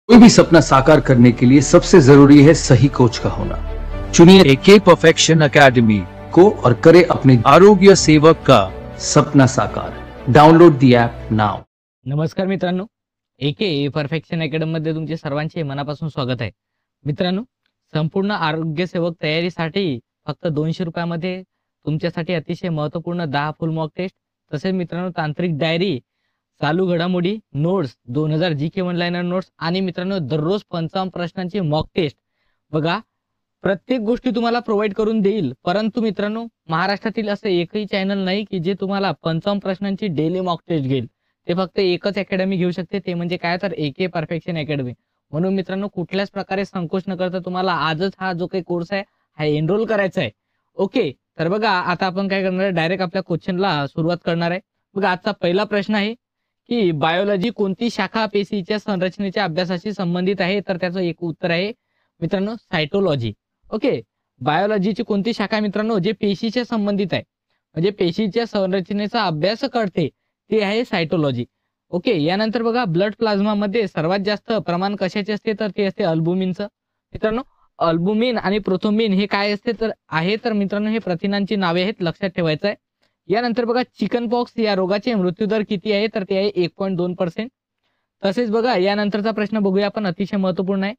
कोई भी सपना साकार करने के लिए सबसे जरूरी है सही कोच का होना। चुनिए एके परफेक्शन एकेडमी को और करे अपने आरोग्य सेवक का सपना साकार। Download the app now. नमस्कार मित्रांनो, एके परफेक्शन अकॅडमी मध्ये तुमचे सर्वांचे मनापासून स्वागत आहे। मित्रांनो, संपूर्ण आरोग्य सेवक तयारीसाठी फक्त 200 रुपयामध्ये तुमच्यासाठी अतिशय महत्त्वपूर्ण 10 फुल मॉक टेस्ट, तसेच मित्रांनो तांत्रिक डायरी, चालू घडामोडी, notes, 2000 GK one liner notes आणि मित्रांनो दररोज 55 प्रश्नांची मॉक टेस्ट बघा, प्रत्येक गोष्टी तुम्हाला प्रोव्हाइड करून देईल। परंतु मित्रांनो, महाराष्ट्रातील असं एकही चॅनल नाही की जे तुम्हाला 55 प्रश्नांची डेली मॉक टेस्ट घेईल। ते फक्त एकच अकॅडमी घेऊ शकते, ते म्हणजे काय तर एके परफेक्शन अकॅडमी। म्हणून मित्रांनो, कुठल्याच प्रकारे संकोच न करता तुम्हाला आजच हा जो काही कोर्स आहे हा एनरोल करायचा आहे। ओके, तर बघा आता आपण काय करणार आहे, डायरेक्ट आपल्या क्वेश्चनला सुरुवात करणार आहे। बघा आजचा पहिला प्रश्न आहे की बायोलॉजी कोणती शाखा पेशीच्या संरचनेच्या अभ्यासाशी संबंधित आहे? तर त्याचं एक उत्तर आहे मित्रांनो सायटोलॉजी। ओके, बायोलॉजीची कोणती शाखा मित्रांनो जे पेशीच्या संबंधित आहे, म्हणजे पेशीच्या संरचनेचा अभ्यास करते, ते आहे सायटोलॉजी। ओके, यानंतर बघा ब्लड प्लाझ्मा मध्ये सर्वात जास्त प्रमाण कशाचे असते? तर ते असते अल्बुमिनचं। मित्रांनो, अल्बुमिन आणि प्रोथ्रोम्बिन हे काय असते तर मित्रांनो हे प्रथिनांची नावे आहेत, लक्षात ठेवायचं आहे। यानंतर बघा चिकन पॉक्स या रोगाचे मृत्यूदर किती आहे? तर ते आहे 1.2%। तसेच बघा यानंतरचा प्रश्न बघूया आपण, अतिशय महत्त्वपूर्ण आहे।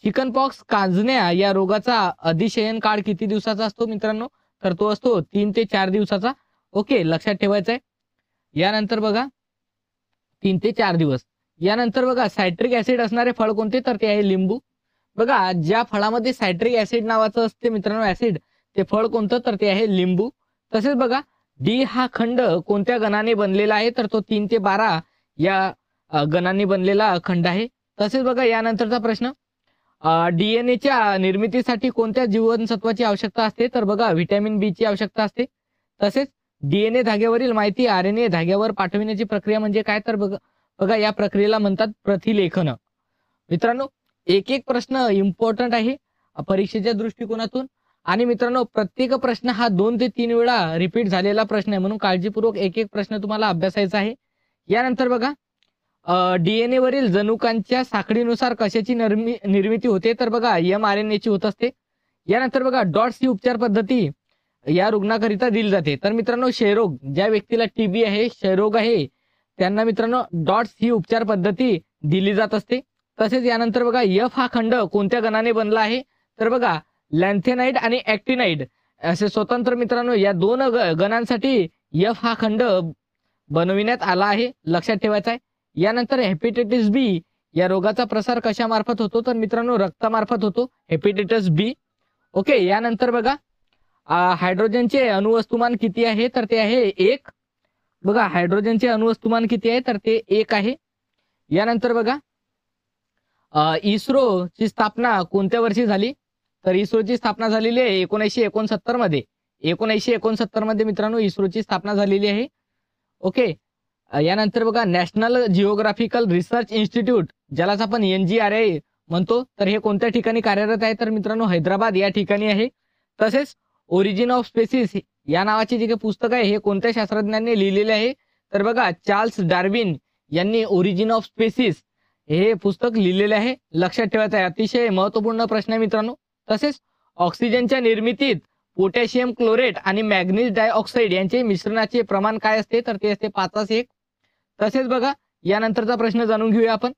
चिकन पॉक्स कांजण्या या रोगाचा अधिशयन काळ किती दिवसाचा असतो मित्रांनो? तर तो असतो 3 ते 4 दिवसाचा। ओके, लक्षात ठेवायचं आहे। यानंतर बघा 3 ते 4 दिवस। यानंतर बघा सायट्रिक ऍसिड असणारे फळ कोणते? तर ते आहे लिंबू। बघा ज्या फळामध्ये सायट्रिक ऍसिड नावाचं असते मित्रांनो ऍसिड, ते फळ कोणतं? तर ते आहे लिंबू। तसेच बघा डी हा खंड कोणत्या गणाने बनलेला आहे? तर तो 3 ते 12 या गणांनी बनलेला खंड आहे। तसेच बघा यानंतरचा प्रश्न, डीएनएच्या निर्मितीसाठी कोणत्या जीवनसत्वाची आवश्यकता असते? तर बघा व्हिटॅमिन बी ची आवश्यकता असते। तसेच डीएनए धाग्यावरील माहिती आरएनए धाग्यावर पाठविण्याची प्रक्रिया म्हणजे काय? तर बघा या प्रक्रियेला म्हणतात प्रतिलेखन। मित्रांनो, एक एक प्रश्न इम्पॉर्टंट आहे परीक्षेच्या दृष्टिकोनातून, आणि मित्रांनो प्रत्येक प्रश्न हा 2 ते 3 वेळा रिपीट झालेला प्रश्न आहे, म्हणून काळजीपूर्वक एक एक प्रश्न तुम्हाला अभ्यासायचा आहे। यानंतर बघा डीएनए वरील जनुकांच्या साखळीनुसार कशाची निर्मिती होते? तर बघा mRNA ची होत असते। यानंतर बघा डॉट्स ही उपचार पद्धती या रुग्णाकरिता दिली जाते। तर मित्रांनो क्षयरोग, ज्या व्यक्तीला टीबी आहे, क्षयरोग आहे, त्यांना मित्रांनो डॉट्स ही उपचार पद्धती दिली जात असते। तसेच यानंतर बघा एफ हा खंड कोणत्या गणाने बनला आहे? तर बघा लॅन्थेनाइड आणि ऍक्टिनाइड असे स्वतंत्र मित्रांनो या 2 गणांसाठी एफ हा खंड बनविण्यात आला आहे, लक्षात ठेवायचा आहे। यानंतर हेपेटायटिस बी या रोगाचा प्रसार कशामार्फत होतो? तर मित्रांनो रक्तामार्फत होतो, हेपेटायटिस बी। ओके, यानंतर बघा हायड्रोजनचे अणुवस्तुमान किती आहे? तर ते आहे 1। बघा हायड्रोजनचे अणुवस्तुमान किती आहे? तर ते 1 आहे। यानंतर बघा इस्रो ची स्थापना कोणत्या वर्षी झाली? तर इस्रोची स्थापना झालेली आहे 1969 मध्ये। 1969 मध्ये मित्रांनो इस्रोची स्थापना झालेली आहे। ओके, यानंतर बघा नॅशनल जिओग्राफिकल रिसर्च इन्स्टिट्यूट, ज्यालाच आपण NGRI म्हणतो, तर हे कोणत्या ठिकाणी कार्यरत आहे? तर मित्रांनो हैदराबाद या ठिकाणी आहे। तसेच ओरिजिन ऑफ स्पेसिस या नावाचे जे काही पुस्तक आहे हे कोणत्या शास्त्रज्ञांनी लिहिलेले आहे? तर बघा चार्ल्स डार्विन यांनी ओरिजिन ऑफ स्पेसिस हे पुस्तक लिहिलेले आहे, लक्षात ठेवायचं आहे। अतिशय महत्त्वपूर्ण प्रश्न आहे मित्रांनो। तसेच ऑक्सिजनच्या निर्मितीत पोटॅशियम क्लोरेट आणि मॅग्नीज डायऑक्साइड यांचे मिश्रणाचे प्रमाण काय असते? तर ते असते 5:1। तसेच बघा यानंतरचा प्रश्न जाणून घेऊया आपण,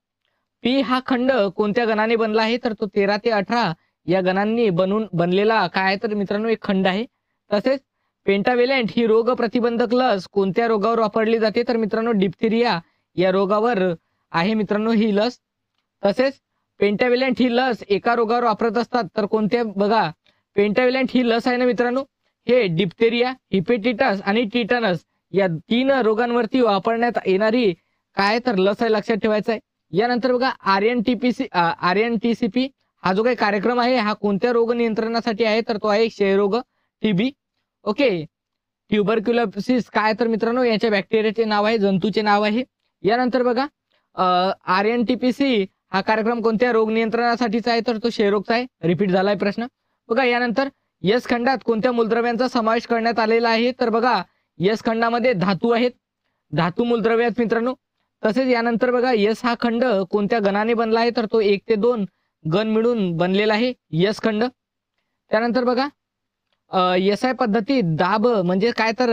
पी हा खंड कोणत्या गणाने बनला आहे? तर तो 13 ते 18 या गणांनी बनलेला काय आहे? तर मित्रांनो एक खंड आहे। तसेच पेंटावेलेंट ही रोग प्रतिबंधक लस कोणत्या रोगावर वापरली जाते? तर मित्रांनो डिप्थेरिया या रोगावर आहे मित्रांनो ही लस। तसेच पेंटावेलेंट ही लस एका रोगावर वापरत असतात, तर कोणत्या? बघा पेंटावेलेंट ही लस आहे ना मित्रांनो, हे डिप्थेरिया, हिपेटिटस आणि टिटनस या 3 रोगांवरती वापरण्यात येणारी काय तर लस आहे, लक्षात ठेवायचं आहे। यानंतर बघा RNTCP हा जो काही कार्यक्रम आहे हा कोणत्या रोग नियंत्रणासाठी आहे? तर तो आहे क्षयरोग, टीबी। ओके, ट्युबरक्युलोसिस काय? तर मित्रांनो याच्या बॅक्टेरियाचे नाव आहे, जंतूचे नाव आहे। यानंतर बघा RNTPC हा कार्यक्रम कोणत्या रोग नियंत्रणासाठीचा आहे? तर तो क्षयरोगचा आहे, रिपीट झालाय प्रश्न। बघा यानंतर यस खंडात कोणत्या मूलद्रव्यांचा समावेश करण्यात आलेला आहे? तर बघा यस खंडामध्ये धातू आहेत, धातू मूलद्रव्य आहेत मित्रांनो। तसेच यानंतर बघा यस हा खंड कोणत्या गणाने बनला आहे तर तो 1 ते 2 गण मिळून बनलेला आहे यस खंड. त्यानंतर बघा एसआय पद्धतीत दाब म्हणजे काय तर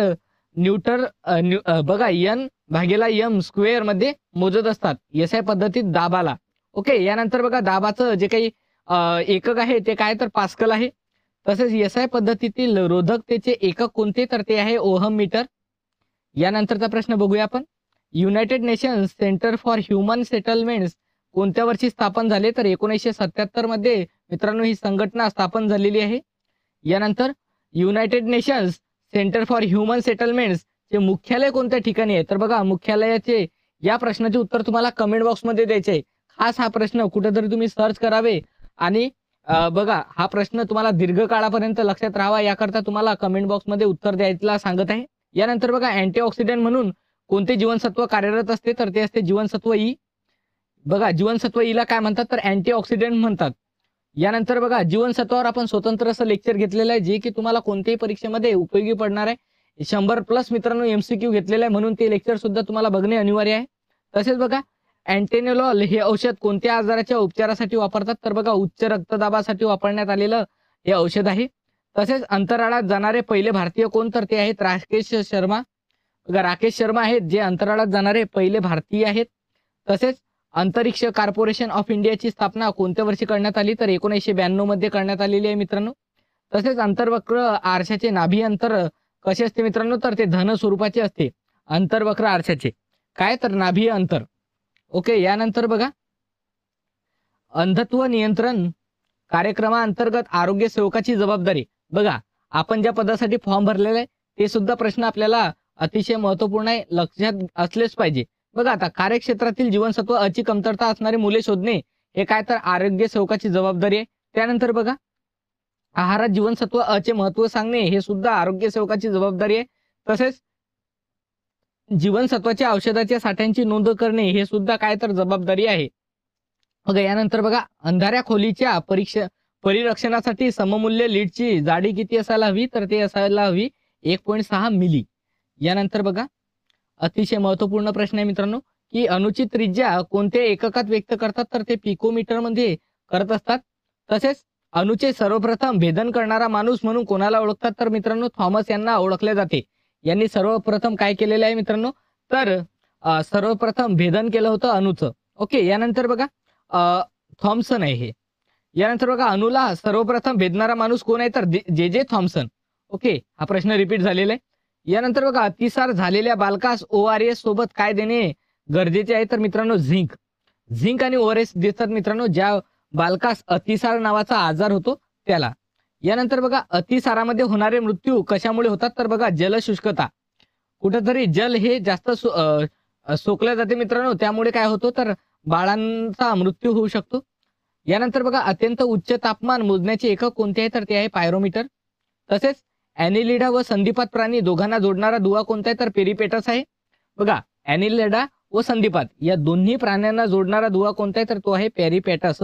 बघा एन भागेला एम स्क्वेअर मध्ये मोजत असतात एसआय पद्धतीत दाबाला. ओके, यानंतर बघा दाबाचं जे काही एकक आहे ते काय तर पास्कल आहे. तसेच एसआय पद्धतीतील रोधकतेचे एकक कोणते तर ते आहे ओहम मीटर. यानंतरचा प्रश्न बघूया आपण. United nations centre for human settlements कोणत्या वर्षी स्थापन झाले तर 1977 मध्ये मित्रांनो ही संघटना स्थापन झालेली आहे. यानंतर United nations centre for human settlements चे मुख्यालय कोणत्या ठिकाणी आहे तर बघा मुख्यालयाचे या प्रश्नाचे उत्तर तुम्हाला कमेंट बॉक्समध्ये द्यायचे आहे. खास हा प्रश्न कुठेतरी तुम्ही सर्च करावे आणि बघा हा प्रश्न तुम्हाला दीर्घ काळापर्यंत लक्षात राहावा याकरता तुम्हाला कमेंट बॉक्समध्ये उत्तर द्यायला सांगत आहे. यानंतर बघा अँटीऑक्सिडंट म्हणून कोणते जीवनसत्व कार्यरत असते तर ते असते जीवनसत्व ई. बघा जीवनसत्व ईला काय म्हणतात तर अँटीऑक्सिडंट म्हणतात. यानंतर बघा जीवनसत्वावर आपण स्वतंत्र असं लेक्चर घेतलेलं आहे जे की तुम्हाला कोणत्याही परीक्षेमध्ये उपयोगी पडणार आहे. 100+ मित्रांनो एमसीक्यू घेतलेलं आहे म्हणून ते लेक्चर सुद्धा तुम्हाला बघणे अनिवार्य आहे. तसेच बघा अँटेनोलॉल हे औषध कोणत्या आजाराच्या उपचारासाठी वापरतात तर बघा उच्च रक्तदाबासाठी वापरण्यात आलेलं हे औषध आहे. तसेच अंतराळात जाणारे पहिले भारतीय कोण तर ते आहेत राकेश शर्मा. बघा राकेश शर्मा आहेत जे अंतराळात जाणारे पहिले भारतीय आहेत. तसेच अंतरिक्ष कॉर्पोरेशन ऑफ इंडियाची स्थापना कोणत्या वर्षी करण्यात आली तर 1992 मध्ये करण्यात आलेली आहे मित्रांनो. तसेच अंतर्वक्र आरशाचे नाभी अंतर कसे असते मित्रांनो तर ते धन स्वरूपाचे असते अंतर्वक्र आरशाचे काय तर नाभी अंतर. ओके, यानंतर बघा अंधत्व नियंत्रण कार्यक्रमाअंतर्गत आरोग्य सेवकाची जबाबदारी. बघा आपण ज्या पदासाठी फॉर्म भरलेला आहे ते सुद्धा प्रश्न आपल्याला अतिशय महत्वपूर्ण आहे, लक्षात असलेच पाहिजे. बघा आता कार्यक्षेत्रातील जीवनसत्व अची कमतरता असणारी मुले शोधणे हे काय तर आरोग्य सेवकाची जबाबदारी आहे. त्यानंतर बघा आहारात जीवनसत्व अचे महत्व सांगणे हे सुद्धा आरोग्य सेवकाची जबाबदारी आहे. तसेच जीवनसत्वाच्या औषधाच्या साठ्यांची नोंद करणे हे सुद्धा काय तर जबाबदारी आहे. बघा यानंतर बघा अंधाऱ्या खोलीच्या परिरक्षणासाठी सममूल्य लीडची जाडी किती असायला हवी तर ते असायला हवी 1.6 मिली. यानंतर बघा अतिशय महत्वपूर्ण प्रश्न आहे मित्रांनो की अणुची त्रिज्या कोणत्या एककात व्यक्त करतात तर ते पिकोमीटर मध्ये करत असतात. तसेच अणुचे सर्वप्रथम भेदन करणारा माणूस म्हणून कोणाला ओळखतात तर मित्रांनो थॉमस यांना ओळखले जाते. यांनी सर्वप्रथम काय केलेलं आहे मित्रांनो तर सर्वप्रथम भेदन केलं होतं अणुचं. ओके, यानंतर बघा थॉम्सन आहे हे. यानंतर बघा अणुला सर्वप्रथम भेदणारा माणूस कोण आहे तर जे थॉम्सन. ओके, हा प्रश्न रिपीट झालेला आहे. यानंतर बघा अतिसार झालेल्या बालकास ORS सोबत काय देणे गरजेचे आहे तर मित्रांनो झिंक आणि ORS देतात मित्रांनो ज्या बालकास अतिसार नावाचा आजार होतो त्याला. यानंतर बघा अतिसारामध्ये होणारे मृत्यू कशामुळे होतात तर बघा जलशुष्कता. कुठेतरी जल हे जास्त सोकल्या जाते मित्रांनो त्यामुळे काय होतो तर बाळांचा मृत्यू होऊ शकतो. यानंतर बघा अत्यंत उच्च तापमान मोजण्याचे एकक कोणते आहे तर ते आहे पायरोमीटर. तसेच ॲनिलिडा व संधिपात प्राणी दोघांना जोडणारा दुवा कोणता आहे तर पेरिपेटस आहे. बघा ॲनिलिडा व संधिपात या दोन्ही प्राण्यांना जोडणारा दुवा कोणता आहे तर तो आहे पेरिपेटस.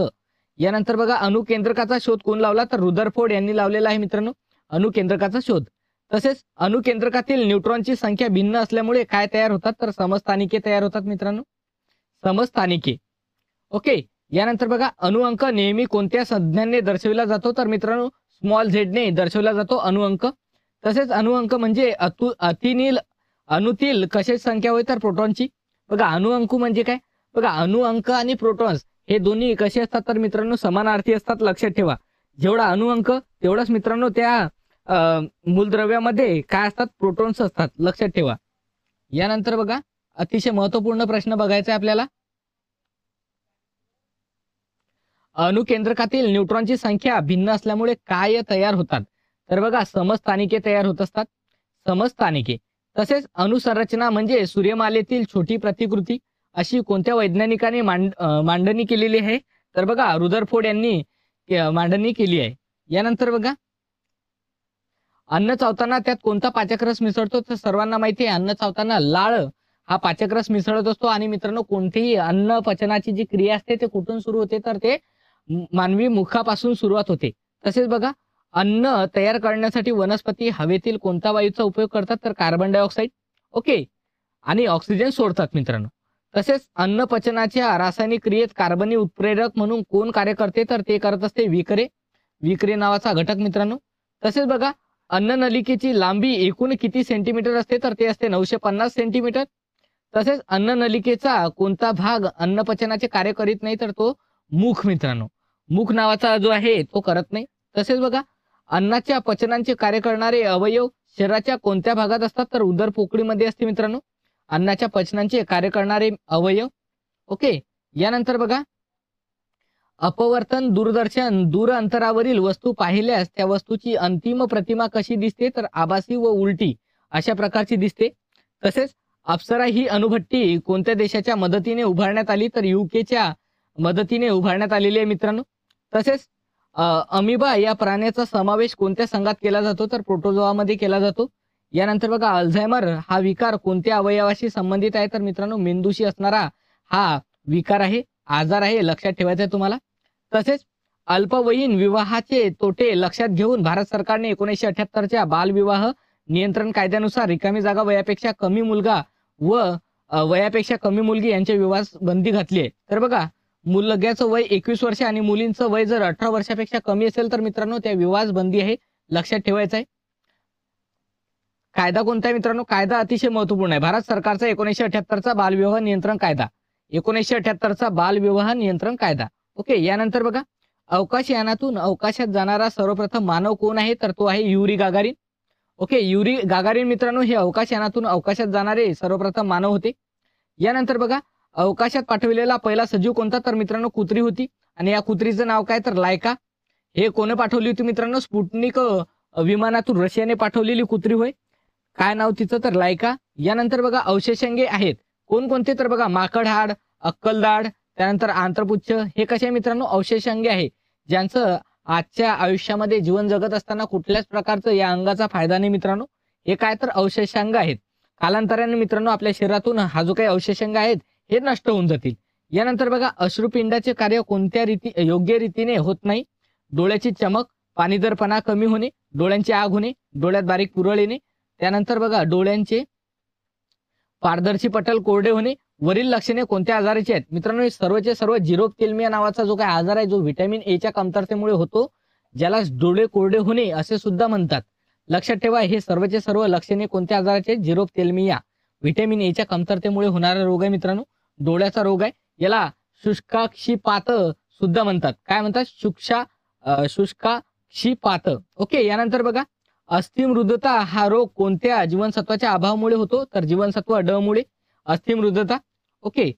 यानंतर बघा अणुकेंद्रकाचा शोध कोण लावला तर रुदरफोर्ड यांनी लावलेला आहे मित्रांनो अणुकेंद्रकाचा शोध. तसेच अणुकेंद्रकातील न्यूट्रॉनची संख्या भिन्न असल्यामुळे काय तयार होतात तर समस्थानिके तयार होतात मित्रांनो समस्थानिके. ओके, यानंतर बघा अणुअंक नेहमी कोणत्या संज्ञाने दर्शविला जातो तर मित्रांनो स्मॉल झेडने दर्शवला जातो अणुअंक. तसेच अणुअंक म्हणजे अणुतील कशाची संख्या होय तर प्रोटॉनची. बघा अणुअंक म्हणजे काय बघा अणुअंक आणि प्रोटॉन्स हे दोन्ही कसे असतात तर मित्रांनो समानार्थी असतात. लक्षात ठेवा जेवढा अणुअंक तेवढाच मित्रांनो त्या मूलद्रव्यामध्ये काय असतात प्रोटॉन्स असतात. लक्षात ठेवा. यानंतर बघा अतिशय महत्वपूर्ण प्रश्न बघायचा आहे आपल्याला. अणुकेंद्रकातील न्यूट्रॉनची संख्या भिन्न असल्यामुळे काय तयार होतात तर बघा समस्थानिके तयार होत असतात समस्थानिके. तसेच अणुसंरचना म्हणजे सूर्यमालेतील छोटी प्रतिकृती अशी कोणत्या वैज्ञानिकाने मांडणी केलेली आहे तर बघा रुदरफोर्ड यांनी मांडणी केली आहे. यानंतर बघा अन्न चावताना त्यात कोणता पाचक रस मिसळतो तर सर्वांना माहिती आहे अन्न चावताना लाळ हा पाचक रस मिसळत असतो. आणि मित्रांनो कोणतीही अन्न पचनाची जी क्रिया असते ते कुठून सुरू होते तर ते मानवी मुखापासून सुरुवात होते. तसेच बघा अन्न तयार करण्यासाठी वनस्पती हवेतील कोणत्या वायूचा उपयोग करतात तर कार्बन डायऑक्साईड. ओके, आणि ऑक्सिजन सोडतात मित्रांनो. तसेच अन्न पचनाच्या रासायनिक क्रियेत कार्बनी उत्प्रेरक म्हणून कोण कार्य करते तर ते करत असते विकरे. विकरे नावाचा घटक मित्रांनो. तसेच बघा अन्न नलिकेची लांबी एकूण किती सेंटीमीटर असते तर ते असते 950 सेंटीमीटर. तसेच अन्न नलिकेचा कोणता भाग अन्न पचनाचे कार्य करीत नाही तर तो मुख मित्रांनो. मुख नावाचा जो आहे तो करत नाही. तसेच बघा अन्नाच्या पचनाचे कार्य करणारे अवयव शरीराच्या कोणत्या भागात असतात तर उदर पोकळीमध्ये असते मित्रांनो अन्नाच्या पचनाचे कार्य करणारे अवयव. ओके. यानंतर बघा अपवर्तन दूरदर्शन दूर अंतरावरील वस्तू पाहिल्यास त्या वस्तूची अंतिम प्रतिमा कशी दिसते तर आभासी व उलटी अशा प्रकारची दिसते. तसेच अप्सरा ही अणुभट्टी कोणत्या देशाच्या मदतीने उभारण्यात आली तर युकेच्या मदतीने उभारण्यात आलेली आहे मित्रांनो. तसेच अमिबा या प्राण्याचा समावेश कोणत्या संघात केला जातो तर प्रोटोझोआमध्ये केला जातो. यानंतर बघा अल्झायमर हा विकार कोणत्या अवयवाशी संबंधित आहे तर मित्रांनो मेंदूशी असणारा हा विकार आहे, आजार आहे, लक्षात ठेवायचं आहे तुम्हाला. तसेच अल्पवयीन विवाहाचे तोटे लक्षात घेऊन भारत सरकारने 1978च्या बालविवाह नियंत्रण कायद्यानुसार रिकामी जागा वयापेक्षा कमी मुलगा व वयापेक्षा कमी मुलगी यांच्या विवाहास बंदी घातली आहे. तर बघा मुलग्याचं वय 21 वर्ष आणि मुलींचं वय जर 18 वर्षापेक्षा कमी असेल तर मित्रांनो त्या विवाहास बंदी आहे, लक्षात ठेवायचं आहे. कायदा कोणता आहे मित्रांनो? कायदा अतिशय महत्वपूर्ण आहे. भारत सरकारचा 1978चा बालविवाह नियंत्रण कायदा. 1978चा बालविवाह नियंत्रण कायदा. ओके. यानंतर बघा अवकाशयानातून अवकाशात जाणारा सर्वप्रथम मानव कोण आहे तर तो आहे Yuri Gagarin. Okay. Yuri Gagarin मित्रांनो हे अवकाशयानातून अवकाशात जाणारे सर्वप्रथम मानव होते. यानंतर बघा अवकाशात पाठवलेला पहिला सजीव कोणता तर मित्रांनो कुत्री होती आणि या कुत्रीचं नाव काय तर लायका. हे कोणी पाठवली होती मित्रांनो? स्पुटनिक विमानातून रशियाने पाठवलेली कुत्री होय. काय नाव तिचं तर लायका. यानंतर बघा अवशेषांगे आहेत कोणकोणते तर बघा माकडहाड, अक्कलदाड, त्यानंतर आंत्रपुच्छ हे कसे मित्रांनो अवशेषांगे आहे ज्यांचं आजच्या आयुष्यामध्ये जीवन जगत असताना कुठल्याच प्रकारचं या अंगाचा फायदा नाही मित्रांनो. हे काय तर अवशेषांग आहेत. कालांतराने मित्रांनो आपल्या शरीरातून हा जो काही अवशेषांग आहेत हे नष्ट होऊन जातील. यानंतर बघा अश्रुपिंडाचे कार्य कोणत्या योग्य रीतीने होत नाही. डोळ्याची चमक, पाणीदरपणा कमी होणे, डोळ्यांची आग होणे, डोळ्यात बारीक पुरळ येणे, त्यानंतर बघा डोळ्यांचे पारदर्शी पटल कोरडे होणे. वरील लक्षणे कोणत्या आजाराची आहेत मित्रांनो? हे सर्वचे सर्व झिरोप्थेल्मिया नावाचा जो काही आजार आहे जो व्हिटॅमिन ए च्या कमतरतेमुळे होतो ज्याला डोळे कोरडे होणे असे सुद्धा म्हणतात. लक्षात ठेवा हे सर्वचे सर्व लक्षणे कोणत्या आजाराचे? झिरोप्थेल्मिया, व्हिटॅमिन ए च्या कमतरतेमुळे होणारा रोग आहे मित्रांनो. डोळ्याचा रोग आहे. याला शुष्काक्षिपात सुद्धा म्हणतात. काय म्हणतात? शुष्काक्षिपात. ओके. यानंतर बघा अस्थिमृदता हा रोग कोणत्या जीवनसत्वाच्या अभावामुळे होतो तर जीवनसत्व ड मुळे अस्थिमृदता. ओके.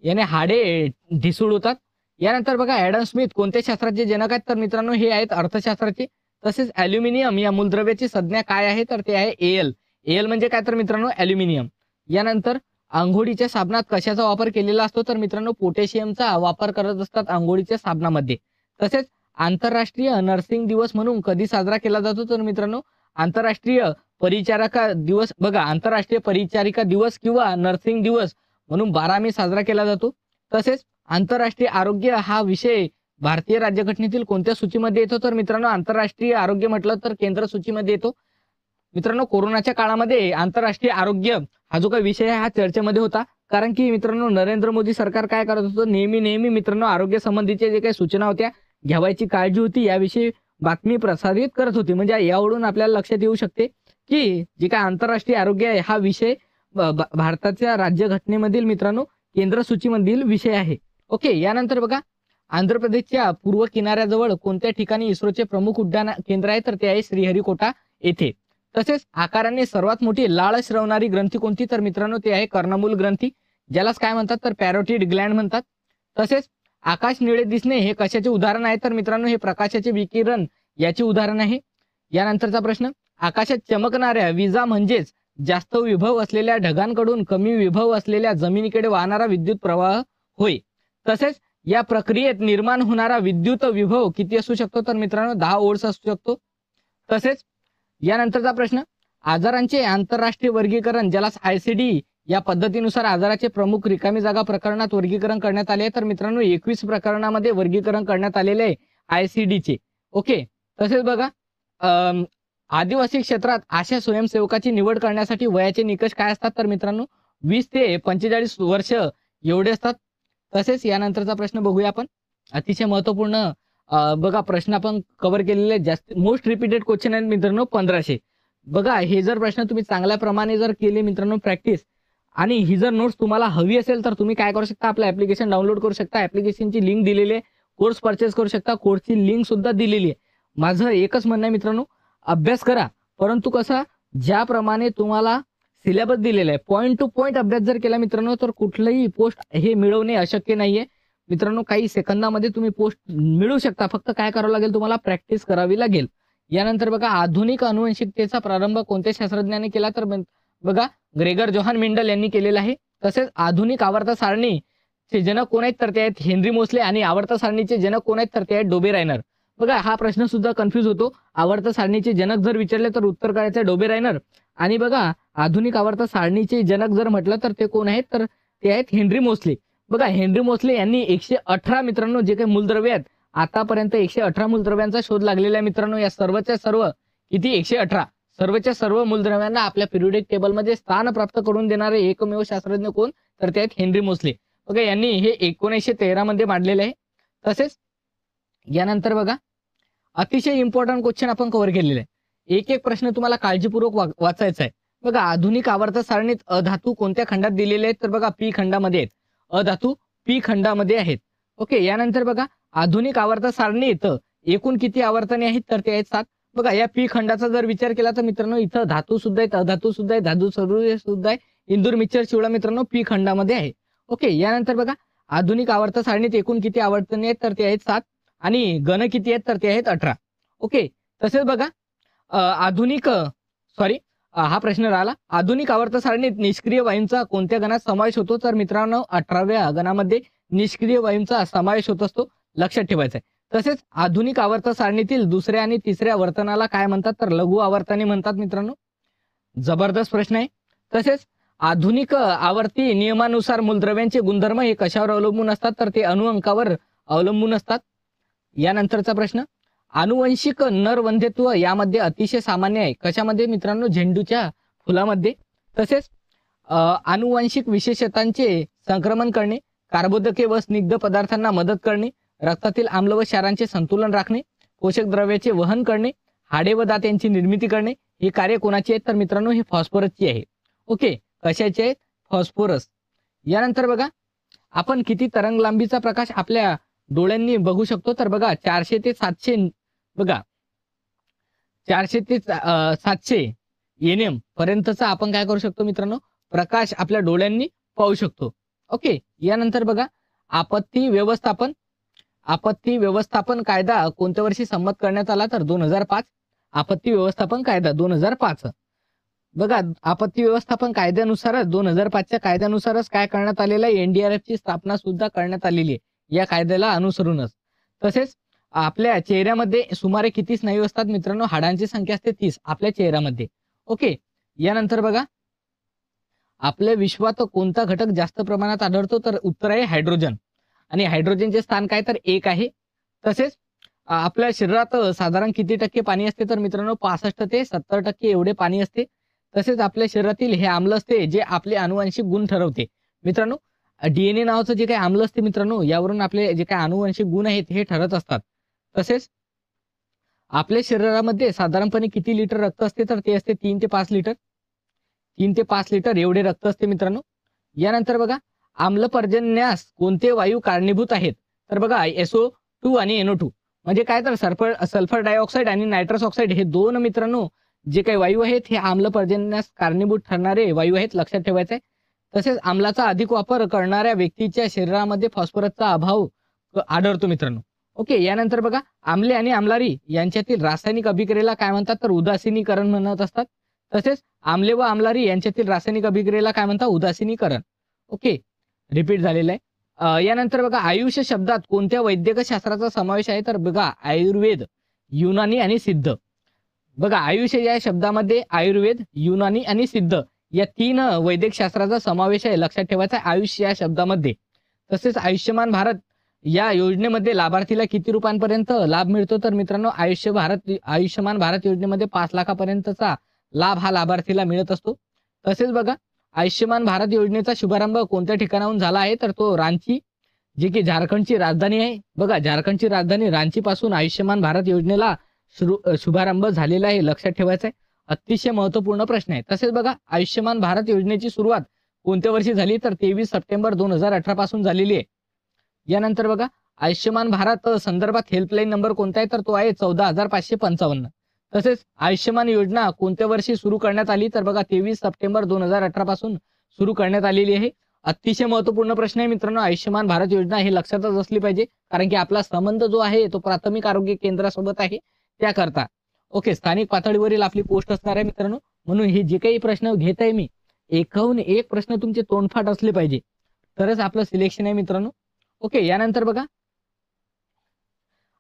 याने हाडे ढिसूळ होतात. यानंतर बघा ॲडम स्मिथ कोणत्या शास्त्राचे जनक आहेत तर मित्रांनो हे आहेत अर्थशास्त्राचे. तसेच ॲल्युमिनियम या मूलद्रव्याची संज्ञा काय आहे तर ते आहे एल. एल म्हणजे काय तर मित्रांनो ॲल्युमिनियम. यानंतर आंघोळीच्या साबणात कशाचा वापर केलेला असतो तर मित्रांनो पोटॅशियमचा वापर करत असतात आंघोळीच्या साबणामध्ये. तसेच आंतरराष्ट्रीय नर्सिंग दिवस म्हणून कधी साजरा केला जातो तर मित्रांनो आंतरराष्ट्रीय परिचारिका दिवस बघा आंतरराष्ट्रीय परिचारिका दिवस किंवा नर्सिंग दिवस म्हणून 12 मे साजरा केला जातो. तसेच आंतरराष्ट्रीय आरोग्य हा विषय भारतीय राज्यघटनेतील कोणत्या सूचीमध्ये येतो तर मित्रांनो आंतरराष्ट्रीय आरोग्य म्हटलं तर केंद्र सूचीमध्ये येतो. मित्रांनो कोरोनाच्या काळामध्ये आंतरराष्ट्रीय आरोग्य हा जो काही विषय आहे हा चर्चेमध्ये होता कारण की मित्रांनो नरेंद्र मोदी सरकार काय करत होतं नेहमी मित्रांनो आरोग्य संबंधीच्या जे काही सूचना होत्या घ्यावायची काळजी होती याविषयी बातमी प्रसारित करत होती. म्हणजे यावरून आपल्याला लक्षात येऊ शकते की जे काय आंतरराष्ट्रीय आरोग्य आहे हा विषय भारताच्या राज्यघटनेमधील मित्रांनो केंद्र सूचीमधील विषय आहे. ओके. यानंतर बघा आंध्र प्रदेशच्या पूर्व किनाऱ्याजवळ कोणत्या ठिकाणी इस्रोचे प्रमुख उड्डाण केंद्र आहे तर ते आहे श्रीहरिकोटा येथे. तसेच आकाराने सर्वात मोठी लाळ श्रवणारी ग्रंथी कोणती तर मित्रांनो ते आहे कर्णमूल ग्रंथी ज्यालाच काय म्हणतात तर पॅरोटिड ग्लँड म्हणतात. तसेच आकाश निळे दिसणे हे कशाचे उदाहरण आहे तर मित्रांनो हे प्रकाशाचे विकिरण याचे उदाहरण आहे. यानंतरचा प्रश्न आकाशात चमकणाऱ्या विजा म्हणजेच जास्त विभव असलेल्या ढगांकडून कमी विभव असलेल्या जमिनीकडे वाहणारा विद्युत प्रवाह होय. तसेच या प्रक्रियेत निर्माण होणारा विद्युत विभव किती असू शकतो तर मित्रांनो 10 व्होल्ट्स असू शकतो. तसेच यानंतरचा प्रश्न आजारांचे आंतरराष्ट्रीय वर्गीकरण ज्याला ICD या पद्धतीनुसार आजाराचे प्रमुख रिकामी जागा प्रकरणात वर्गीकरण करण्यात आले तर मित्रांनो 21 प्रकरणामध्ये वर्गीकरण करण्यात आलेले आहे ICD चे. ओके. तसेच बघा आदिवासी क्षेत्रात अशा स्वयंसेवकाची निवड करण्यासाठी वयाचे निकष काय असतात तर मित्रांनो 20 ते 45 वर्ष एवढे असतात. तसेच यानंतरचा प्रश्न बघूया आपण, अतिशय महत्वपूर्ण बघा प्रश्न आपण कव्हर केलेले जास्त मोस्ट रिपीटेड क्वेश्चन आहेत मित्रांनो 1500. बघा हे जर प्रश्न तुम्ही चांगल्या प्रमाणे जर केले मित्रांनो प्रॅक्टिस, आणि ही जर नोट्स तुम्हाला हवी असेल तर तुम्ही काय करू शकता, आपलं ऍप्लिकेशन डाउनलोड करू शकता. ऍप्लिकेशनची लिंक दिलेली आहे, कोर्स परचेस करू शकता, कोर्सची लिंक सुद्धा दिलेली आहे. माझं एकच म्हणणं आहे मित्रांनो, अभ्यास करा, परंतु कसा ज्याप्रमाणे तुम्हाला सिलेबस दिलेला आहे पॉईंट टू पॉईंट अभ्यास जर केला मित्रांनो तर कुठलंही पोस्ट हे मिळवणे अशक्य नाहीये मित्रांनो. काही सेकंदामध्ये तुम्ही पोस्ट मिळवू शकता, फक्त काय करावं लागेल, तुम्हाला प्रॅक्टिस करावी लागेल. यानंतर बघा आधुनिक अनुवंशिकतेचा प्रारंभ कोणत्या शास्त्रज्ञाने केला, तर बघा ग्रेगर जोहान मेंडल यांनी केलेला आहे. तसेच आधुनिक आवर्त सारणीचे जनक कोण आहेत, तर ते आहेत हेनरी मोसले, आणि आवर्त सारणीचे जनक कोण आहेत, तर ते आहेत डोबे रायनर. बघा हा प्रश्न सुद्धा कन्फ्यूज होतो, आवर्त सारणीचे जनक जर विचारले तर उत्तर करायचं आहे डोबे रायनर, आणि बघा आधुनिक आवर्त सारणीचे जनक जर म्हटलं तर ते कोण आहेत, तर ते आहेत हेनरी मोसले. बघा हेनरी मोसले यांनी 118 मित्रांनो जे काही मूलद्रव्य आहेत, आतापर्यंत 118 मूलद्रव्यांचा शोध लागलेला आहे मित्रांनो. या सर्वच्या सर्व किती 118 सर्वच्या सर्व मूलद्रव्यांना आपल्या पिरियोडिक टेबलमध्ये स्थान प्राप्त करून देणारे एकमेव शास्त्रज्ञ कोण, तर ते आहेत हेनरी मोसले. बघा यांनी हे 1913 मध्ये मांडलेले आहे. तसेच यानंतर बघा अतिशय इम्पॉर्टंट क्वेश्चन आपण कव्हर केलेले आहे, एक एक प्रश्न तुम्हाला काळजीपूर्वक वाचायचा आहे. बघा आधुनिक आवर्त सारणीत अधातू कोणत्या खंडात दिलेले आहेत, तर बघा पी खंडामध्ये आहेत, अधातू पी खंडामध्ये आहेत. ओके, यानंतर बघा आधुनिक आवर्त सारणीत एकूण किती आवर्तने आहेत, तर ते आहेत 7. बघा या पी खंडाचा जर विचार केला तर मित्रांनो इथं धातू सुद्धा आहेत, अधातू सुद्धा आहे, धातू सुद्धा आहे, इंदूर मिक्सर शिवळा मित्रांनो पी खंडामध्ये आहे. ओके, यानंतर बघा आधुनिक आवर्त सारणीत एकूण किती आवर्तने आहेत, तर ते आहेत 7, आणि गण किती आहेत, तर ते आहेत 18. ओके, तसेच बघा आधुनिक हा प्रश्न राहिला, आधुनिक आवर्त सारणीत निष्क्रिय वायूंचा कोणत्या गणात समावेश होतो, तर मित्रांनो 18व्या गणामध्ये निष्क्रिय वायूंचा समावेश होत असतो, लक्षात ठेवायचा आहे. तसेच आधुनिक आवर्त सारणीतील दुसऱ्या आणि तिसऱ्या वर्तनाला काय म्हणतात, तर लघु आवर्तने म्हणतात मित्रांनो. जबरदस्त प्रश्न आहे. तसेच आधुनिक आवर्ती नियमानुसार मूलद्रव्यांचे गुणधर्म हे कशावर अवलंबून असतात, तर ते अणुअंकावर अवलंबून असतात. यानंतरचा प्रश्न, आनुवंशिक नरवंध्यत्व यामध्ये अतिशय सामान्य आहे, कशामध्ये मित्रांनो, झेंडूच्या फुलामध्ये. तसेच आनुवंशिक विशेषतांचे संक्रमण करणे, कार्बोदके व स्निग्ध पदार्थांना मदत करणे, रक्तातील आम्ल व क्षारांचे संतुलन राखणे, पोषक द्रव्याचे वहन करणे, हाडे व दात यांची निर्मिती करणे, ही कार्य कोणाची आहेत, तर मित्रांनो हे फॉस्फरसची आहे. ओके, कशाचे आहेत, फॉस्फरस. यानंतर बघा आपण किती तरंग लांबीचा प्रकाश आपल्या डोळ्यांनी बघू शकतो, तर बघा 400 ते 700, बघा 400 ते 700 NM पर्यंतचा आपण काय करू शकतो मित्रांनो, प्रकाश आपल्या डोळ्यांनी पाहू शकतो. ओके, यानंतर बघा आपत्ती व्यवस्थापन कायदा कोणत्या वर्षी संमत करण्यात आला, तर 2005. आपत्ती व्यवस्थापन कायदा 2005. बघा आपत्ती व्यवस्थापन कायद्यानुसारच 2005च्या कायद्यानुसारच काय करण्यात आलेलं आहे, NDRF ची स्थापना सुद्धा करण्यात आलेली आहे या कायद्याला अनुसरूनच. तसेच आपल्या चेहऱ्यामध्ये सुमारे किती स्नायू असतात मित्रांनो, हाडांची संख्या असते 30 आपल्या चेहऱ्यामध्ये. ओके, यानंतर बघा आपल्या विश्वात कोणता घटक जास्त प्रमाणात आढळतो, तर उत्तर आहे हायड्रोजन, आणि हायड्रोजनचे स्थान काय, तर 1 आहे. तसेच आपल्या शरीरात साधारण किती टक्के पाणी असते, तर मित्रांनो 65 ते 70% एवढे पाणी असते. तसेच आपल्या शरीरातील हे आम्ल असते जे आपले अनुवांशिक गुण ठरवते मित्रांनो. DNA नावाचं जे काही आम्ल असते मित्रांनो, यावरून आपले जे काही अनुवांशिक गुण आहेत हे ठरत असतात. तसेच आपल्या शरीरामध्ये साधारणपणे किती लिटर रक्त असते, तर ते असते 3 ते 5 लिटर. 3 ते 5 लिटर एवढे रक्त असते मित्रांनो. यानंतर बघा आम्लपर्जन्यास कोणते वायू कारणीभूत आहेत, तर बघा SO2 आणि NO2 म्हणजे काय, तर सल्फर डायऑक्साईड आणि नायट्रस ऑक्साईड हे दोन मित्रांनो जे काही वायू आहेत हे आम्लपर्जन्यास कारणीभूत ठरणारे वायू आहेत, लक्षात ठेवायचं आहे. तसेच आम्लाचा अधिक वापर करणाऱ्या व्यक्तीच्या शरीरामध्ये फॉस्फरसचा अभाव आढळतो मित्रांनो. ओके, यानंतर बघा आम्ले आणि आम्लारी यांच्यातील रासायनिक अभिक्रियेला काय म्हणतात, तर उदासीनीकरण म्हणत असतात. तसेच आम्ले व आम्लारी यांच्यातील रासायनिक अभिक्रियेला काय म्हणतात, उदासीनीकरण. ओके, रिपीट झालेलं आहे. यानंतर बघा आयुष शब्दात कोणत्या वैद्यक शास्त्राचा समावेश आहे, तर बघा आयुर्वेद, युनानी आणि सिद्ध. बघा आयुष या शब्दामध्ये आयुर्वेद, युनानी आणि सिद्ध या 3 वैद्यक शास्त्राचा समावेश आहे, लक्षात ठेवायचा आहे आयुष या शब्दामध्ये. तसेच आयुष्यमान भारत या योजनेमध्ये लाभार्थीला किती रुपयांपर्यंत लाभ मिळतो, तर मित्रांनो आयुष्यमान भारत योजनेमध्ये 5 लाखापर्यंतचा लाभ हा लाभार्थीला मिळत असतो. तसेच बघा आयुष्यमान भारत योजनेचा शुभारंभ कोणत्या ठिकाणाहून झाला आहे तर तो रांची, जे की झारखंडची राजधानी आहे. बघा, झारखंडची राजधानी रांची पासून आयुष्यमान भारत योजनेला शुभारंभ झालेला आहे, लक्षात ठेवायचं आहे. अतिशय महत्वपूर्ण प्रश्न आहे. तसेच बघा, आयुष्यमान भारत योजनेची सुरुवात कोणत्या वर्षी झाली तर 23 सप्टेंबर 2018 पासून झालेली आहे. यानंतर बघा, आयुष्यमान भारत संदर्भात हेल्पलाईन नंबर कोणता आहे तर तो आहे 14,555. तसेच आयुष्यमान योजना कोणत्या वर्षी सुरू करण्यात आली तर बघा 23 सप्टेंबर 2018 पासून सुरू करण्यात आलेली आहे. अतिशय महत्वपूर्ण प्रश्न आहे मित्रांनो. आयुष्यमान भारत योजना हे लक्षातच असली पाहिजे, कारण की आपला संबंध जो आहे तो प्राथमिक आरोग्य केंद्रासोबत आहे त्याकरता. ओके, स्थानिक पातळीवरील आपली पोस्ट असणार आहे मित्रांनो. म्हणून हे जे काही प्रश्न घेत आहे मी, एकाहून एक प्रश्न तुमचे तोंडफाट असले पाहिजे, तरच आपलं सिलेक्शन आहे मित्रांनो. ओके, यानंतर बघा,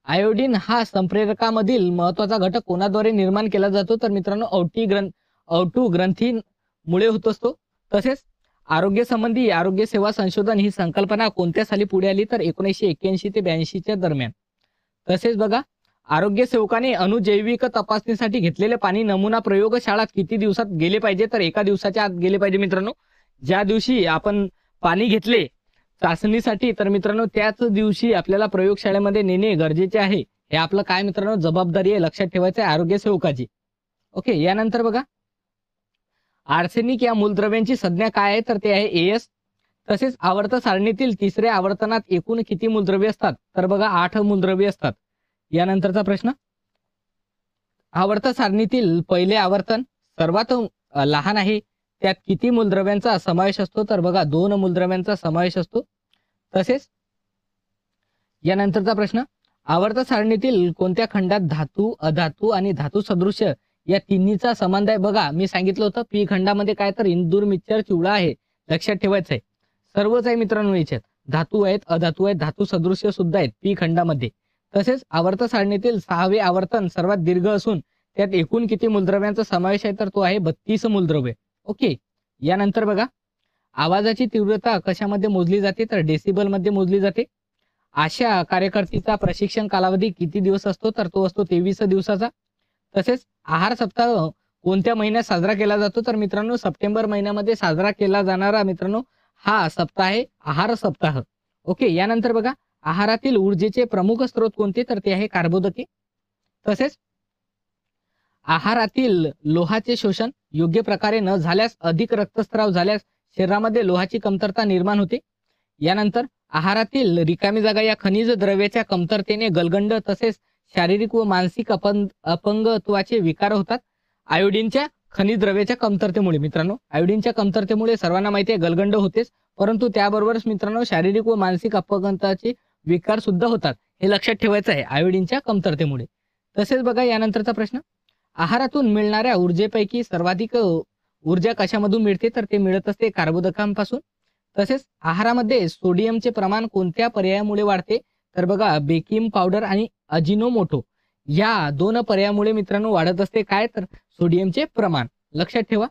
आयोडीन हा संप्रेरकामधील महत्वाचा घटक कोणाद्वारे निर्माण केला जातो तर मित्रांनो औटू ग्रंथीमुळे होत असतो. तसेच आरोग्य संबंधी आरोग्य सेवा संशोधन ही संकल्पना कोणत्या साली पुढे आली तर 1981 ते 82 दरम्यान. तसेच बघा, आरोग्य सेवकाने अणुजैविक तपासणीसाठी घेतलेले पाणी नमुना प्रयोगशाळात किती दिवसात गेले पाहिजे तर 1 दिवसाच्या आत गेले पाहिजे मित्रांनो. ज्या दिवशी आपण पाणी घेतले चाचणीसाठी तर मित्रांनो त्याच दिवशी आपल्याला प्रयोगशाळेमध्ये नेणे गरजेचे आहे. हे आपलं काय मित्रांनो जबाबदारी आहे, लक्षात ठेवायचं आहे आरोग्य सेवकाची. ओके, यानंतर बघा, आर्सेनिक या मूलद्रव्यांची संज्ञा काय आहे तर ते आहे AS. तसेच आवर्त सारणीतील तिसऱ्या आवर्तनात एकूण किती मूलद्रव्ये असतात तर बघा 8 मूलद्रव्ये असतात. यानंतरचा प्रश्न, आवर्त सारणीतील पहिले आवर्तन सर्वात लहान आहे, त्यात किती मूलद्रव्यांचा समावेश असतो तर बघा 2 मूलद्रव्यांचा समावेश असतो. तसेच यानंतरचा प्रश्न, आवर्त सारणीतील कोणत्या खंडात धातू, अधातू आणि धातू सदृश्य या तिन्हीचा संबंध आहे. बघा, मी सांगितलं होतं पी खंडामध्ये काय तर इंदूर, मिक्सर, चिवडा आहे, लक्षात ठेवायचं आहे. सर्वच आहे मित्रांनो याच्यात, धातू आहेत, अधातू आहेत, धातू सदृश्य सुद्धा आहेत पी खंडामध्ये. तसेच आवर्त सारणीतील 6वे आवर्तन सर्वात दीर्घ असून त्यात एकूण किती मूलद्रव्यांचा समावेश आहे तर तो आहे 32 मूलद्रव्ये. ओके, यानंतर बघा, आवाजाची तीव्रता कशामध्ये मोजली जाते तर डेसिबल मध्ये मोजली जाते. आशा कार्यकर्तीचा प्रशिक्षण कालावधी किती दिवस असतो तर तो असतो 23 दिवसाचा. तसेच आहार सप्ताह कोणत्या महिन्यात साजरा केला जातो तर मित्रांनो सप्टेंबर महिन्यामध्ये साजरा केला जाणारा मित्रांनो हा सप्ताह आहे आहार सप्ताह. ओके, यानंतर बघा, आहारातील ऊर्जेचे प्रमुख स्रोत कोणते तर ते आहे कार्बोदके. तसेच आहारातील लोहाचे शोषण योग्य प्रकारे न झाल्यास, अधिक रक्तस्राव झाल्यास शरीरामध्ये लोहाची कमतरता निर्माण होते. यानंतर आहारातील रिकामी जागा या खनिज द्रव्याच्या कमतरतेने गलगंड तसेच शारीरिक व मानसिक अपंगत्वाचे विकार होतात. आयोडीनच्या खनिज द्रव्याच्या कमतरतेमुळे मित्रांनो, आयोडीनच्या कमतरतेमुळे सर्वांना माहिती आहे गलगंड होतेच, परंतु त्याबरोबरच मित्रांनो शारीरिक व मानसिक अपंगत्वाचे विकार सुद्धा होतात. हे लक्षात ठेवायचं आहे आयोडीनच्या कमतरतेमुळे. तसेच बघा, यानंतरचा प्रश्न, आहारातून मिळणाऱ्या ऊर्जेपैकी सर्वाधिक ऊर्जा कशामधून मिळते तर ते मिळत असते कार्बोदकांपासून. तसेच आहारामध्ये सोडियमचे प्रमाण कोणत्या पर्यायामुळे वाढते तर बघा बेकिंग पावडर आणि अजिनोमोटो या 2 पर्यायामुळे मित्रांनो वाढत असते काय तर सोडियमचे प्रमाण, लक्षात ठेवा.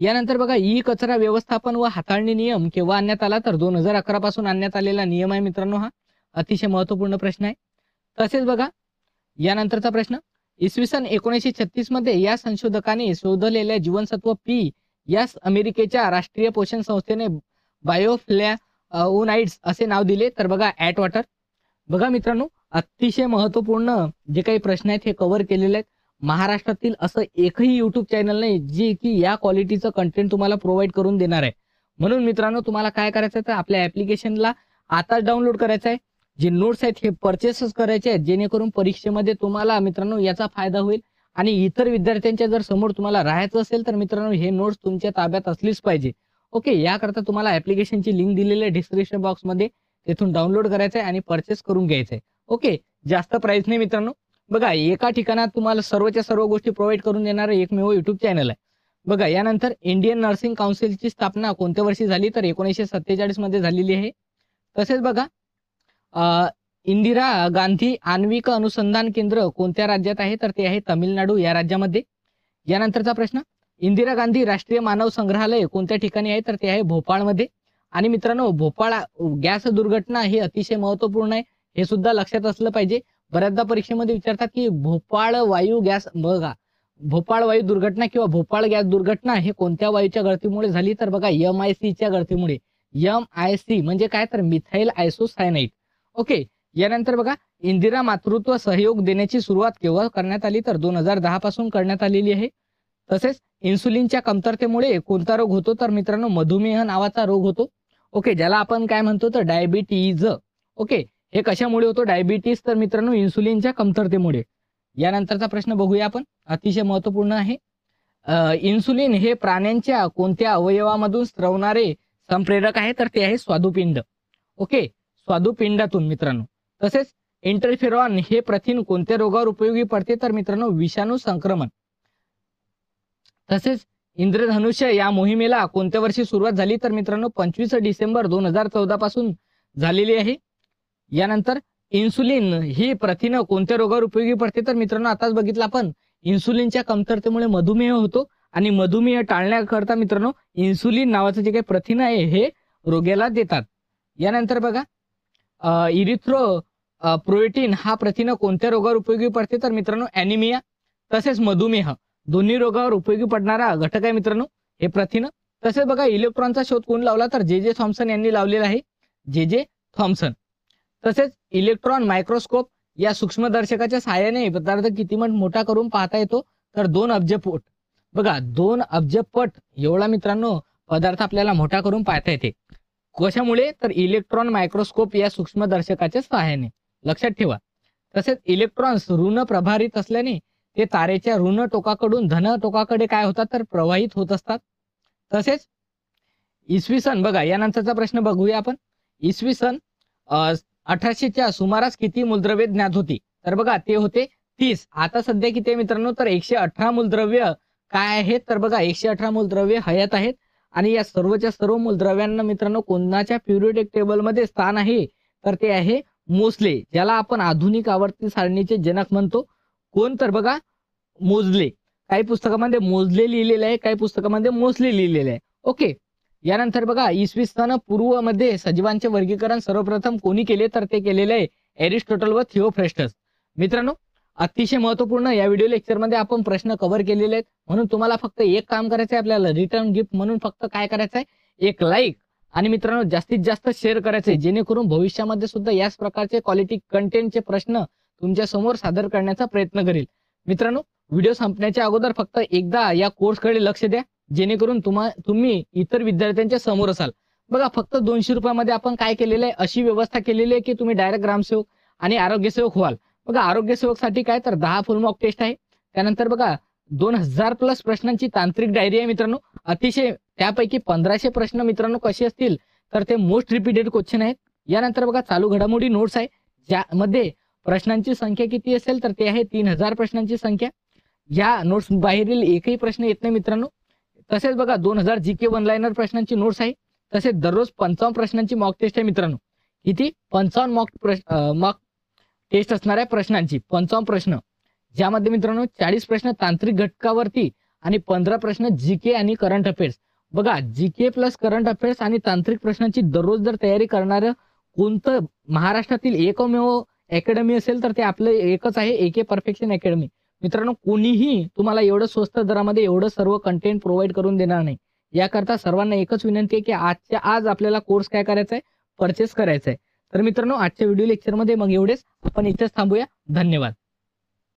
यानंतर बघा, ई कचरा व्यवस्थापन व हाताळणी नियम केव्हा आणण्यात आला तर 2011 पासून आणण्यात आलेला नियम आहे मित्रांनो. हा अतिशय महत्वपूर्ण प्रश्न आहे. तसेच बघा, यानंतरचा प्रश्न, इसवी सन 1936 मध्ये या संशोधकाने शोधलेल्या जीवनसत्व पी यास अमेरिकेच्या राष्ट्रीय पोषण संस्थेने बायोफ्लॅओनाइड्स असे नाव दिले तर बघा ॲट वॉटर. बघा मित्रांनो, अतिशय महत्वपूर्ण जे काही प्रश्न आहेत हे कव्हर केलेले आहेत. महाराष्ट्रातील असं एकही युट्यूब चॅनल नाही जे की या क्वालिटीचं कंटेंट तुम्हाला प्रोव्हाइड करून देणार आहे. म्हणून मित्रांनो तुम्हाला काय करायचं आहे तर आपल्या ऍप्लिकेशनला आताच डाउनलोड करायचं आहे. जे नोट्स आहेत हे परचेसच करायचे आहेत जेणेकरून परीक्षेमध्ये तुम्हाला मित्रांनो याचा फायदा होईल. आणि इतर विद्यार्थ्यांच्या जर समोर तुम्हाला राहायचं असेल तर मित्रांनो हे नोट्स तुमच्या ताब्यात असलीच पाहिजे. ओके, याकरता तुम्हाला ऍप्लिकेशनची लिंक दिलेली आहे डिस्क्रिप्शन बॉक्समध्ये, तेथून डाउनलोड करायचं आहे आणि परचेस करून घ्यायचं आहे. ओके, जास्त प्राइस नाही मित्रांनो. बघा, एका ठिकाणात तुम्हाला सर्वच्या सर्व गोष्टी प्रोव्हाइड करून देणारं एकमेव युट्यूब चॅनल आहे. बघा, यानंतर इंडियन नर्सिंग काउन्सिलची स्थापना कोणत्या वर्षी झाली तर 1947 मध्ये झालेली आहे. तसेच बघा, इंदिरा गांधी आण्विक अनुसंधान केंद्र कोणत्या राज्यात आहे तर ते आहे तामिळनाडू या राज्यामध्ये. यानंतरचा प्रश्न, इंदिरा गांधी राष्ट्रीय मानव संग्रहालय कोणत्या ठिकाणी आहे तर ते आहे भोपाळमध्ये. आणि मित्रांनो, भोपाळ गॅस दुर्घटना हे अतिशय महत्वपूर्ण आहे, हे सुद्धा लक्षात असलं पाहिजे. बऱ्याचदा परीक्षेमध्ये विचारतात की भोपाळ वायू गॅस, बघा भोपाळ वायू दुर्घटना किंवा भोपाळ गॅस दुर्घटना हे कोणत्या वायूच्या गळतीमुळे झाली, तर बघा MIC च्या गळतीमुळे. MIC म्हणजे काय, तर मिथाइल आयसोसायनाइड. ओके. यानंतर बघा इंदिरा मातृत्व सहयोग देण्याची सुरुवात केव्हा करण्यात आली, तर 2010 पासून करण्यात आलेली आहे. तसेच इन्सुलिनच्या कमतरतेमुळे कोणता रोग होतो, तर मित्रांनो मधुमेह नावाचा रोग होतो. ओके. ज्याला आपण काय म्हणतो, तर डायबिटीज. ओके. हे कशामुळे होतो डायबिटीज, तर मित्रांनो इन्सुलिनच्या कमतरतेमुळे. यानंतरचा प्रश्न बघूया आपण, अतिशय महत्वपूर्ण आहे. इन्सुलिन हे प्राण्यांच्या कोणत्या अवयवामधून स्रवणारे संप्रेरक आहे, तर ते आहे स्वादुपिंड. ओके. स्वादुपिंडातून मित्रांनो. तसेच इंटरफेरॉन हे प्रथिन कोणत्या रोगावर उपयोगी पडते, तर मित्रांनो विषाणू संक्रमण. तसेच इंद्रधनुष्य या मोहिमेला कोणत्या वर्षी सुरुवात झाली, तर मित्रांनो 25 डिसेंबर 2014 पासून झालेली आहे. यानंतर इन्सुलिन ही प्रथिनं कोणत्या रोगावर उपयोगी पडते, तर मित्रांनो आताच बघितलं आपण, इन्सुलिनच्या कमतरतेमुळे मधुमेह होतो आणि मधुमेह टाळण्याकरता मित्रांनो इन्सुलिन नावाचं जे काही प्रथिन आहे हे रोग्याला देतात. यानंतर बघा इरिथ्रो प्रोटीन हा प्रथिन कोणत्या रोगावर उपयोगी पडते, तर मित्रांनो ॲनिमिया तसेच मधुमेह दोन्ही रोगावर उपयोगी पडणारा घटक आहे मित्रांनो हे प्रथिन. तसेच बघा इलेक्ट्रॉनचा शोध कोण लावला, तर जे थॉम्सन यांनी लावलेला आहे, जे थॉम्सन. तसेच इलेक्ट्रॉन मायक्रोस्कोप या सूक्ष्मदर्शकाच्या सहाय्याने पदार्थ किती मोठा करून पाहता येतो, तर 2 अब्जपट. बघा 2 अब्जपट एवढा मित्रांनो पदार्थ आपल्याला मोठा करून पाहता येते. कशामुळे, तर इलेक्ट्रॉन मायक्रोस्कोप या सूक्ष्मदर्शकाच्या सहाय्याने. लक्षात ठेवा. तसेच इलेक्ट्रॉन्स ऋण प्रभारित असल्याने ते तारेच्या ऋण टोकाकडून धन टोकाकडे काय होतात, तर प्रवाहित होत असतात. तसेच इसवी सन बघा यानंतरचा प्रश्न बघूया आपण. इसवी सन 1800च्या सुमारास किती मूलद्रव्ये ज्ञात होती, तर बघा ते होते 30. आता सध्या किती आहे मित्रांनो, तर 118 मूलद्रव्य काय आहेत, तर बघा 118 मूलद्रव्य हयात आहेत. आणि या सर्वच्या सर्व मूलद्रव्यांना मित्रांनो कोणाच्या पिरियोडिक टेबलमध्ये स्थान आहे, तर ते आहे मोस्ले, ज्याला आपण आधुनिक आवर्ती सारणीचे जनक म्हणतो. कोण, तर बघा मोजले. काही पुस्तकामध्ये मोजले लिहिलेले आहे, काही पुस्तकामध्ये मोस्ले लिहिलेले आहे. ओके. यानंतर बघा इसवी सन पूर्व मध्ये सजीवांचे वर्गीकरण सर्वप्रथम कोणी केले, तर ते केलेले आहे एरिस्टॉटल व थिओफ्रेस्टस. मित्रांनो अतिशय महत्वपूर्ण या व्हिडिओ लेक्चरमध्ये आपण प्रश्न कव्हर केलेले आहेत. म्हणून तुम्हाला फक्त एक काम करायचं आहे, आपल्याला रिटर्न गिफ्ट म्हणून फक्त काय करायचं आहे, एक लाईक आणि मित्रांनो जास्तीत जास्त शेअर करायचे, जेणेकरून भविष्यामध्ये सुद्धा याच प्रकारचे क्वालिटी कंटेंटचे प्रश्न तुमच्या समोर सादर करण्याचा प्रयत्न करेल. मित्रांनो व्हिडिओ संपण्याच्या अगोदर फक्त एकदा या कोर्सकडे लक्ष द्या, जेणेकरून तुम्ही इतर विद्यार्थ्यांच्या समोर असाल. बघा फक्त 200 रुपयामध्ये आपण काय केलेलं आहे, अशी व्यवस्था केलेली आहे की तुम्ही डायरेक्ट ग्रामसेवक आणि आरोग्यसेवक व्हाल. बघा आरोग्यसेवकसाठी काय, तर 10 फुल मॉक टेस्ट आहे. त्यानंतर बघा 2000+ प्रश्नांची तांत्रिक डायरी आहे मित्रांनो. अतिशय त्यापैकी 1500 प्रश्न मित्रांनो कसे असतील, तर ते मोस्ट रिपीटेड क्वेश्चन आहेत. यानंतर बघा चालू घडामोडी नोट्स आहे, ज्यामध्ये प्रश्नांची संख्या किती असेल, तर ते आहे 3000 प्रश्नांची संख्या. या नोट्स बाहेरील एकही प्रश्न येत नाही मित्रांनो. तसेच बघा 2000 GK वन लाईनर प्रश्नांची नोट्स आहे. तसेच दररोज 55 प्रश्नांची मॉक टेस्ट आहे मित्रांनो. किती 55 मॉक टेस्ट असणाऱ्या प्रश्नांची 55 प्रश्न, ज्यामध्ये मित्रांनो 40 प्रश्न तांत्रिक घटकावरती आणि 15 प्रश्न GK आणि करंट अफेअर्स. बघा GK प्लस करंट अफेअर्स आणि तांत्रिक प्रश्नांची दररोज जर तयारी करणारं कोणतं महाराष्ट्रातील एकमेव अकॅडमी असेल, तर ते आपलं एकच आहे, AK परफेक्शन अकॅडमी. मित्रांनो कोणीही तुम्हाला एवढं स्वस्त दरामध्ये एवढं सर्व कंटेंट प्रोव्हाइड करून देणार नाही. याकरता सर्वांना एकच विनंती आहे की आजच्या आज आपल्याला कोर्स काय करायचा आहे, परचेस करायचा आहे. तर मित्रांनो आजच्या व्हिडिओ लेक्चरमध्ये मग एवढेच, आपण इथेच थांबूया. धन्यवाद.